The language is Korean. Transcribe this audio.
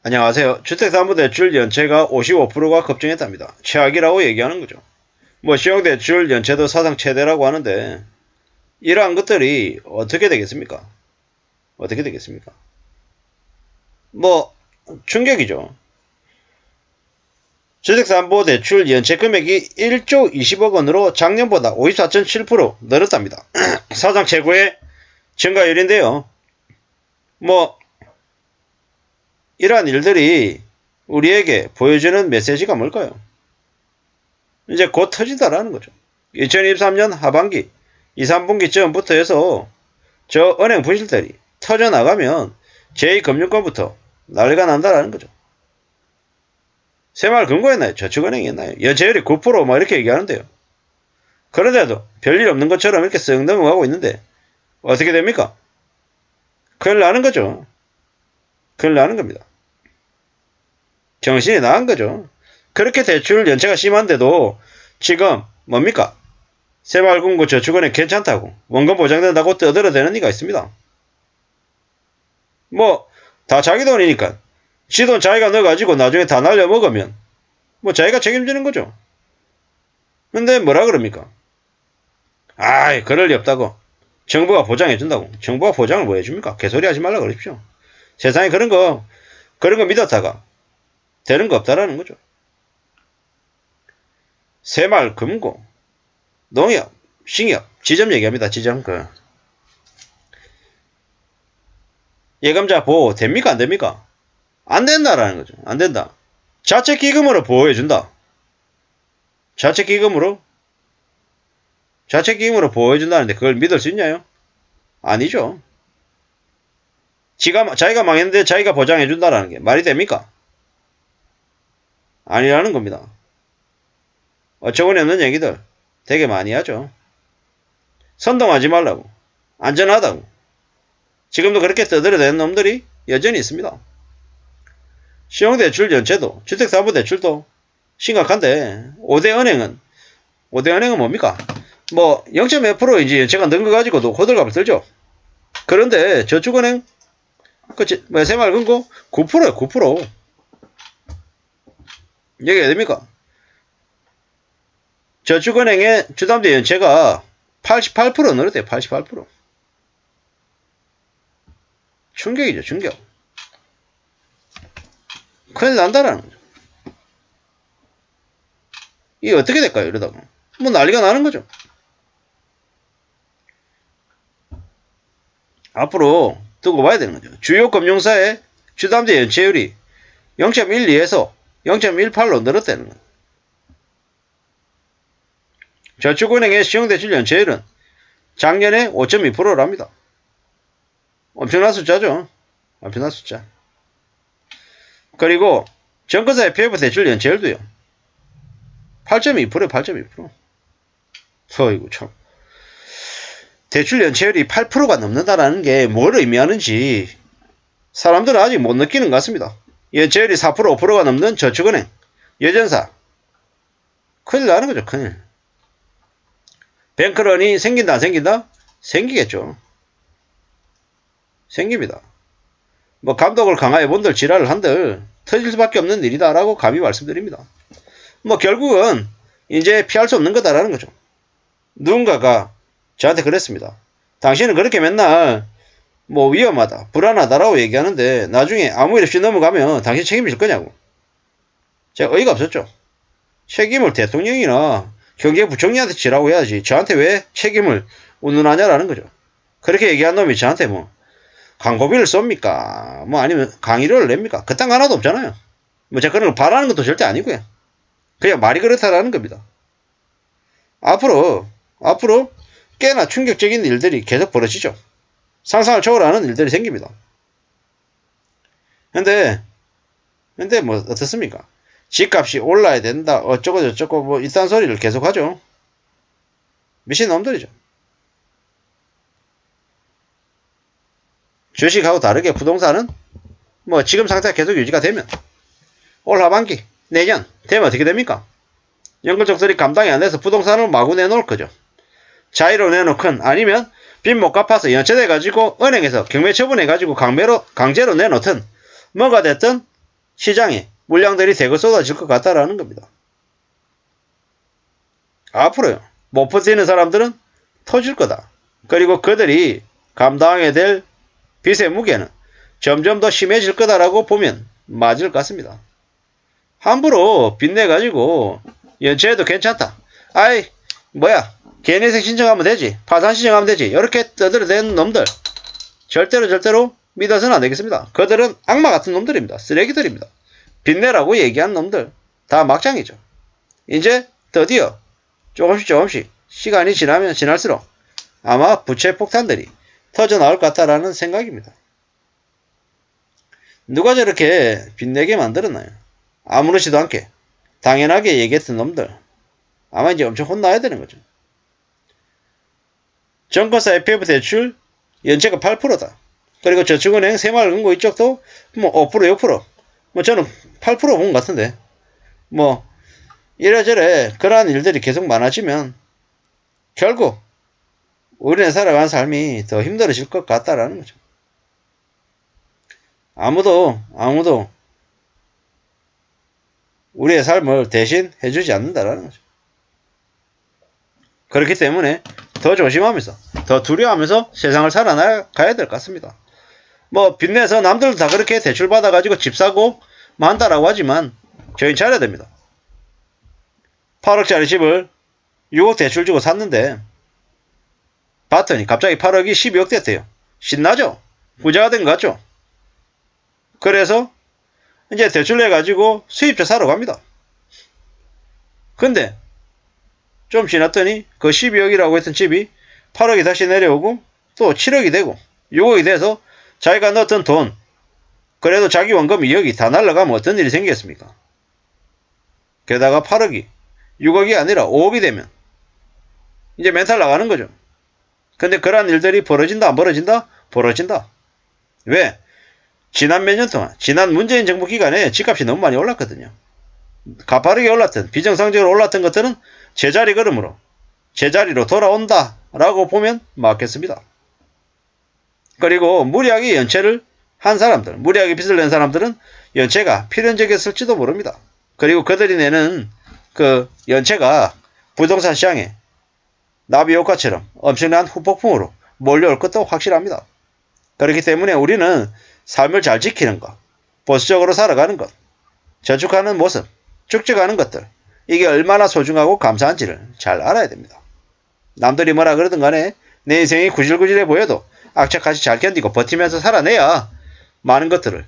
안녕하세요. 주택담보대출 연체가 55%가 급증했답니다. 최악이라고 얘기하는 거죠. 신용대출 연체도 사상 최대라고 하는데 이러한 것들이 어떻게 되겠습니까? 어떻게 되겠습니까? 충격이죠. 주택담보대출 연체 금액이 1조 20억 원으로 작년보다 54.7% 늘었답니다. 사상 최고의 증가율인데요. 이러한 일들이 우리에게 보여주는 메시지가 뭘까요? 이제 곧 터진다라는 거죠. 2023년 하반기 2, 3분기쯤부터 해서 저 은행 부실들이 터져나가면 제2금융권부터 난리가 난다라는 거죠. 새마을금고였나요? 저축은행이었나요? 연체율이 9% 이렇게 얘기하는데요. 그런데도 별일 없는 것처럼 이렇게 쓱 넘어가고 있는데 어떻게 됩니까? 큰일 나는 거죠. 큰일 나는 겁니다. 정신이 나간 거죠. 그렇게 대출 연체가 심한데도 지금 뭡니까? 새마을금고 저축은행 괜찮다고 원금 보장된다고 떠들어대는 이가 있습니다. 다 자기 돈이니까 지 돈 자기가 넣어가지고 나중에 다 날려먹으면 자기가 책임지는 거죠. 근데 뭐라 그럽니까? 아이 그럴 리 없다고. 정부가 보장해준다고. 정부가 보장을 뭐 해줍니까? 개소리 하지 말라 그러십시오. 세상에 그런 거 믿었다가 되는 거 없다라는 거죠. 새마을금고, 농협, 신협, 지점 얘기합니다. 지점 예금자 보호 됩니까? 안 됩니까? 안 된다라는 거죠. 안 된다. 자책기금으로 보호해준다. 자책기금으로 보호해준다는데 그걸 믿을 수 있냐요? 아니죠. 자기가 망했는데 자기가 보장해준다라는 게 말이 됩니까? 아니라는 겁니다. 어처구니 없는 얘기들 되게 많이 하죠. 선동하지 말라고. 안전하다고. 지금도 그렇게 떠들어대는 놈들이 여전히 있습니다. 신용대출 연체도 주택담보대출도 심각한데 5대 은행은 뭡니까? 0.몇% 이제 연체가 는 거 가지고도 호들갑을 들죠. 그런데 저축은행 새마을금고 9%예요. 9%. 얘기해야 됩니까? 저축은행의 주담대 연체가 88% 늘었대요. 88%. 충격이죠. 충격. 큰일 난다라는 거죠. 이게 어떻게 될까요? 이러다가 난리가 나는 거죠. 앞으로 두고 봐야 되는 거죠. 주요 금융사의 주담대 연체율이 0.12에서 0.18로 늘었다는 거예요. 저축은행의 신용대출 연체율은 작년에 5.2%랍니다. 엄청난 숫자죠. 엄청난 숫자. 그리고 정권사 FF 대출 연체율도요. 8.2%에 8.2%. 어이구 참. 대출 연체율이 8%가 넘는다라는 게 뭘 의미하는지 사람들은 아직 못 느끼는 것 같습니다. 연체율이 4%, 5%가 넘는 저축은행, 여전사. 큰일 나는 거죠. 큰일. 뱅크런이 생긴다 안 생긴다? 생기겠죠. 생깁니다. 감독을 강하게 본들 지랄을 한들 터질 수밖에 없는 일이다라고 감히 말씀드립니다. 결국은 이제 피할 수 없는 거다라는 거죠. 누군가가 저한테 그랬습니다. 당신은 그렇게 맨날 위험하다, 불안하다라고 얘기하는데 나중에 아무 일 없이 넘어가면 당신 책임질 거냐고. 제가 어이가 없었죠. 책임을 대통령이나 경제부총리한테 지라고 해야지 저한테 왜 책임을 운운하냐라는 거죠. 그렇게 얘기한 놈이 저한테 광고비를 쏩니까? 아니면 강의료를 냅니까? 그딴 거 하나도 없잖아요. 제가 그런 걸 바라는 것도 절대 아니고요. 그냥 말이 그렇다라는 겁니다. 앞으로 꽤나 충격적인 일들이 계속 벌어지죠. 상상을 초월하는 일들이 생깁니다. 근데 어떻습니까? 집값이 올라야 된다 어쩌고 저쩌고 이딴 소리를 계속 하죠. 미친놈들이죠. 주식하고 다르게 부동산은 지금 상태가 계속 유지가 되면 올 하반기 내년 되면 어떻게 됩니까? 연금적들이 감당이 안 돼서 부동산을 마구 내놓을 거죠. 자의로 내놓건 아니면 빚 못 갚아서 연체돼가지고 은행에서 경매 처분해가지고 강제로 내놓든 뭐가 됐든 시장에 물량들이 대거 쏟아질 것 같다라는 겁니다. 앞으로요. 못 버티는 사람들은 터질 거다. 그리고 그들이 감당하게 될 빚의 무게는 점점 더 심해질 거다라고 보면 맞을 것 같습니다. 함부로 빚내가지고 연체해도 괜찮다. 아이 뭐야 개인회생 신청하면 되지. 파산 신청하면 되지. 이렇게 떠들어대는 놈들 절대로 믿어서는 안 되겠습니다. 그들은 악마 같은 놈들입니다. 쓰레기들입니다. 빚내라고 얘기한 놈들 다 막장이죠. 이제 드디어 조금씩 시간이 지나면 지날수록 아마 부채 폭탄들이 터져 나올 것 같다라는 생각입니다. 누가 저렇게 빚내게 만들었나요? 아무렇지도 않게 당연하게 얘기했던 놈들 아마 이제 엄청 혼나야 되는 거죠. 정권사 FF 대출 연체가 8%다. 그리고 저축은행 새마을금고 이쪽도 뭐 5% 6% 뭐 저는 8% 본 것 같은데 뭐 이래저래 그러한 일들이 계속 많아지면 결국 우리는 살아가는 삶이 더 힘들어질 것 같다라는 거죠. 아무도 우리의 삶을 대신 해주지 않는다라는 거죠. 그렇기 때문에 더 조심하면서 더 두려워하면서 세상을 살아나가야 될 것 같습니다. 뭐 빚내서 남들도 다 그렇게 대출 받아가지고 집 사고 한다라고 하지만 저희는 잘해야 됩니다. 8억짜리 집을 6억 대출 주고 샀는데 봤더니 갑자기 8억이 12억 됐대요. 신나죠? 부자가 된 것 같죠? 그래서 이제 대출 내가지고 수입차 사러 갑니다. 근데 좀 지났더니 그 12억이라고 했던 집이 8억이 다시 내려오고 또 7억이 되고 6억이 돼서 자기가 넣었던 돈 그래도 자기 원금 2억이 다 날라가면 어떤 일이 생기겠습니까? 게다가 8억이 6억이 아니라 5억이 되면 이제 멘탈 나가는 거죠. 근데 그러한 일들이 벌어진다 안 벌어진다? 벌어진다. 왜? 지난 몇 년 동안 지난 문재인 정부 기간에 집값이 너무 많이 올랐거든요. 가파르게 올랐던 비정상적으로 올랐던 것들은 제자리 걸음으로 제자리로 돌아온다 라고 보면 맞겠습니다. 그리고 무리하게 연체를 한 사람들 무리하게 빚을 낸 사람들은 연체가 필연적이었을지도 모릅니다. 그리고 그들이 내는 그 연체가 부동산 시장에 나비효과처럼 엄청난 후폭풍으로 몰려올 것도 확실합니다. 그렇기 때문에 우리는 삶을 잘 지키는 것, 보수적으로 살아가는 것, 저축하는 모습, 축적하는 것들 이게 얼마나 소중하고 감사한지를 잘 알아야 됩니다. 남들이 뭐라 그러든 간에 내 인생이 구질구질해 보여도 악착같이 잘 견디고 버티면서 살아내야 많은 것들을